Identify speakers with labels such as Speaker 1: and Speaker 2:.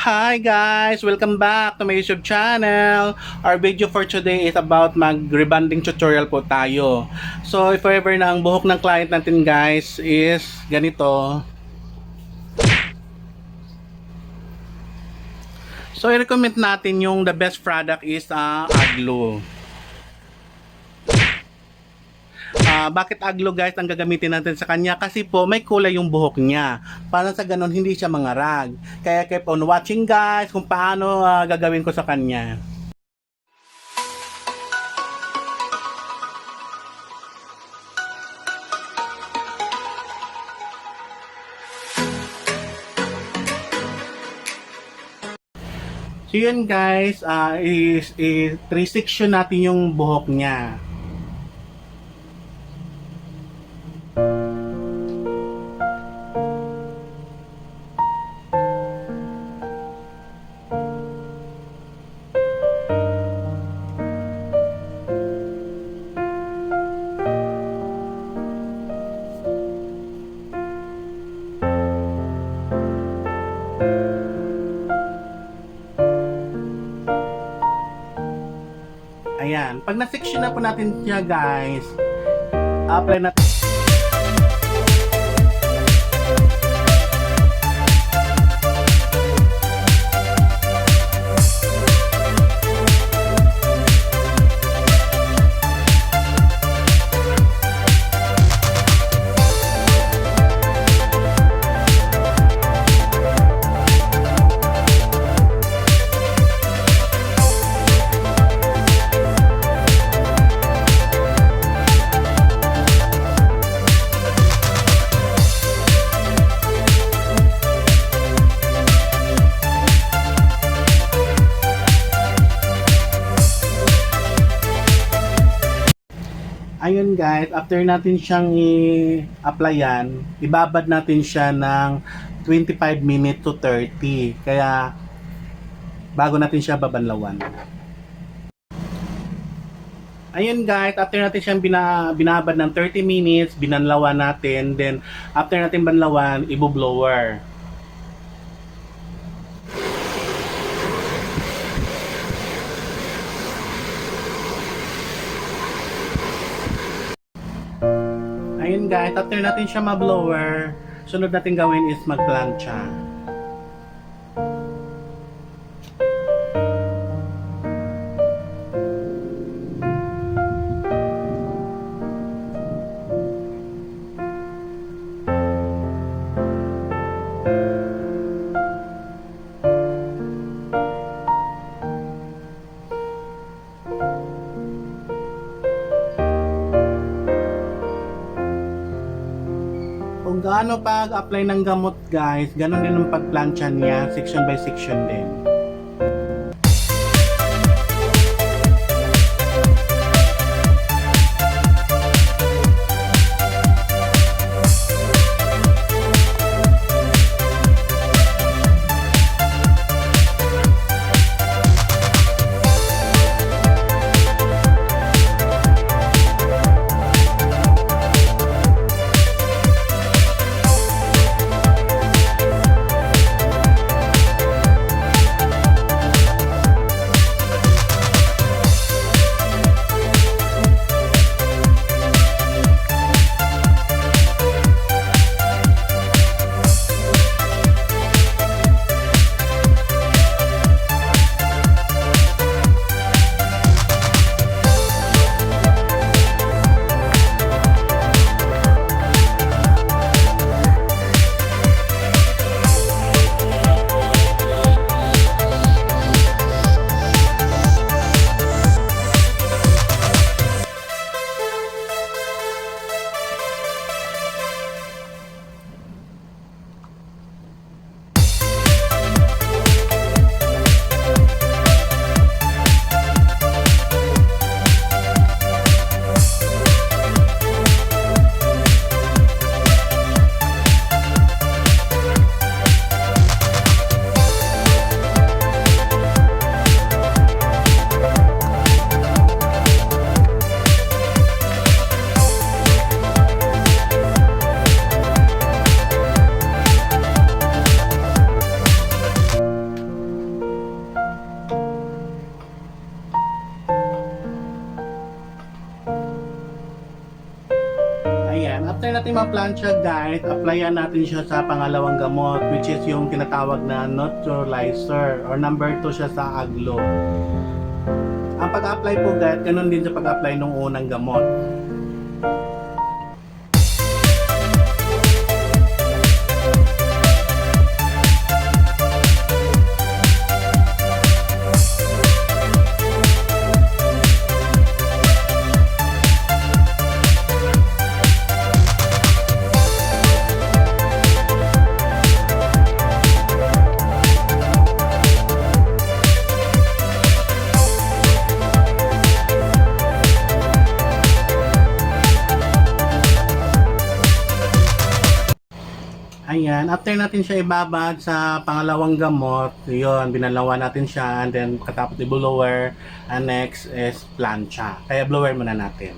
Speaker 1: Hi guys! Welcome back to my YouTube channel. Our video for today is about mag-rebonding tutorial po tayo. So if ever na ang buhok ng client natin guys is ganito. So i-recommend natin yung the best product is aglo. Bakit aglo guys ang gagamitin natin sa kanya? Kasi po may kulay yung buhok niya. Para sa ganun hindi siya mangarag. Kaya keep on watching guys kung paano gagawin ko sa kanya. So yun guys, i-3-section natin yung buhok niya. Ayan, pag na-section na po natin siya guys, apply natin. Ayun guys, after natin siyang i-applyan, ibabad natin siya ng 25 minutes to 30. Kaya bago natin siya babanlawan. Ayun guys, after natin siyang binabad ng 30 minutes, binanlawan natin. Then after natin banlawan, ibo-blower. Ayun guys, after natin siya ma-blower, sunod natin gawin is mag-plancha. Kung gaano pag-apply ng gamot guys, ganun din ang pag-plancha niya, section by section din. natin ma-plancha guys, applyan natin siya sa pangalawang gamot, which is yung tinatawag na neutralizer or number 2 siya sa aglo. Ang pag-apply po guys, ganun din sa pag-apply ng unang gamot. Ayan, after natin siya ibabad sa pangalawang gamot, yun, binalawan natin siya, and then katapos i-blower, and next is plancha. Kaya blower muna natin.